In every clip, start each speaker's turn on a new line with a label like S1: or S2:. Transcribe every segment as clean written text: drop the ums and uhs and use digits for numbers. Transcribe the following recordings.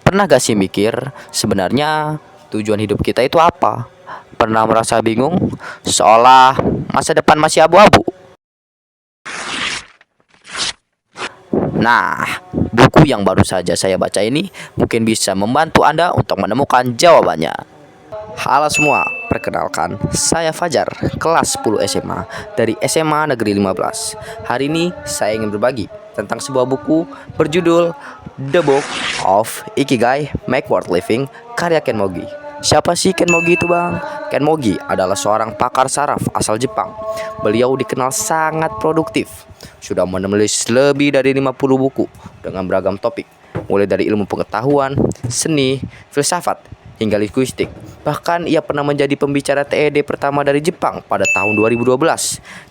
S1: Pernah gak sih mikir sebenarnya tujuan hidup kita itu apa? Pernah merasa bingung seolah masa depan masih abu-abu? Nah, buku yang baru saja saya baca ini mungkin bisa membantu Anda untuk menemukan jawabannya. Halo semua, perkenalkan saya Fajar, kelas 10 SMA dari SMA Negeri 15. Hari ini saya ingin berbagi tentang sebuah buku berjudul The Book of Ikigai Make Worth Living karya Ken Mogi. Siapa sih Ken Mogi itu bang? Ken Mogi adalah seorang pakar saraf asal Jepang. Beliau dikenal sangat produktif. Sudah menulis lebih dari 50 buku dengan beragam topik, mulai dari ilmu pengetahuan, seni, filsafat, hingga linguistik. Bahkan ia pernah menjadi pembicara TED pertama dari Jepang pada tahun 2012.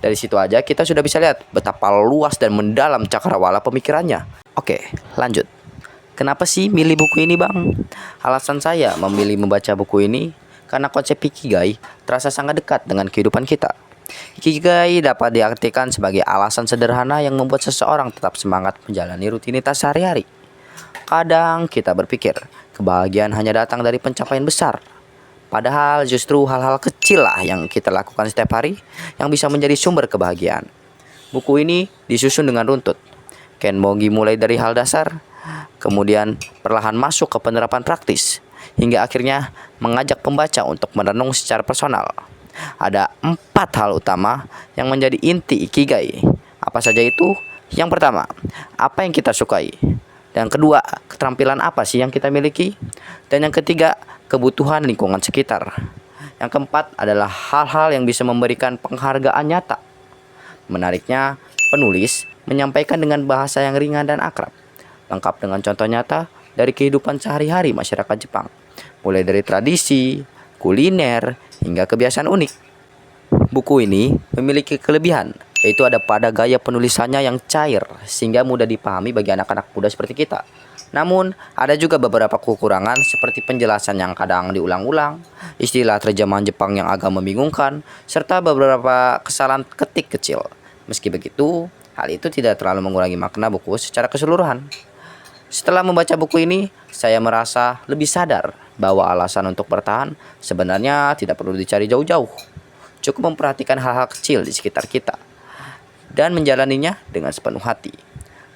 S1: Dari situ aja kita sudah bisa lihat betapa luas dan mendalam cakrawala pemikirannya. Oke, lanjut. Kenapa sih milih buku ini bang? Alasan saya memilih membaca buku ini karena konsep Ikigai terasa sangat dekat dengan kehidupan kita. Ikigai dapat diartikan sebagai alasan sederhana yang membuat seseorang tetap semangat menjalani rutinitas sehari-hari. Kadang kita berpikir kebahagiaan hanya datang dari pencapaian besar. Padahal justru hal-hal kecil lah yang kita lakukan setiap hari yang bisa menjadi sumber kebahagiaan. Buku ini disusun dengan runtut. Ken Mogi mulai dari hal dasar, kemudian perlahan masuk ke penerapan praktis, hingga akhirnya mengajak pembaca untuk merenung secara personal. Ada 4 hal utama yang menjadi inti Ikigai. Apa saja itu? Yang pertama, apa yang kita sukai? Yang kedua, keterampilan apa sih yang kita miliki? Dan yang ketiga, kebutuhan lingkungan sekitar. Yang keempat adalah hal-hal yang bisa memberikan penghargaan nyata. Menariknya, penulis menyampaikan dengan bahasa yang ringan dan akrab, lengkap dengan contoh nyata dari kehidupan sehari-hari masyarakat Jepang, mulai dari tradisi, kuliner, hingga kebiasaan unik. Buku ini memiliki kelebihan, yaitu ada pada gaya penulisannya yang cair sehingga mudah dipahami bagi anak-anak muda seperti kita. Namun, ada juga beberapa kekurangan seperti penjelasan yang kadang diulang-ulang, istilah terjemahan Jepang yang agak membingungkan, serta beberapa kesalahan ketik kecil. Meski begitu, hal itu tidak terlalu mengurangi makna buku secara keseluruhan. Setelah membaca buku ini, saya merasa lebih sadar bahwa alasan untuk bertahan sebenarnya tidak perlu dicari jauh-jauh. Cukup memperhatikan hal-hal kecil di sekitar kita dan menjalaninya dengan sepenuh hati.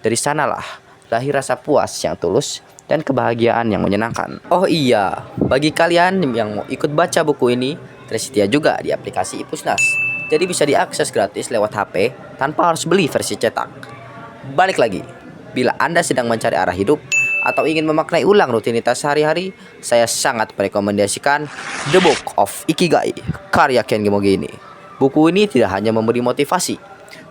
S1: Dari sanalah lahir rasa puas yang tulus dan kebahagiaan yang menyenangkan. Oh iya, bagi kalian yang mau ikut baca buku ini, tersedia juga di aplikasi Ipusnas. Jadi bisa diakses gratis lewat HP tanpa harus beli versi cetak. Balik lagi, bila Anda sedang mencari arah hidup atau ingin memaknai ulang rutinitas sehari-hari, saya sangat merekomendasikan The Book of Ikigai karya Ken Mogi ini. Buku ini tidak hanya memberi motivasi,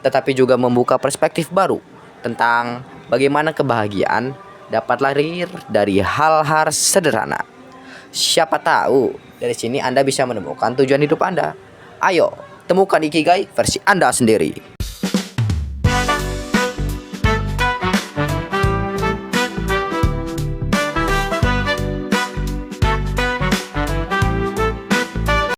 S1: tetapi juga membuka perspektif baru tentang bagaimana kebahagiaan dapat lahir dari hal-hal sederhana. Siapa tahu dari sini Anda bisa menemukan tujuan hidup Anda. Ayo, temukan Ikigai versi Anda sendiri.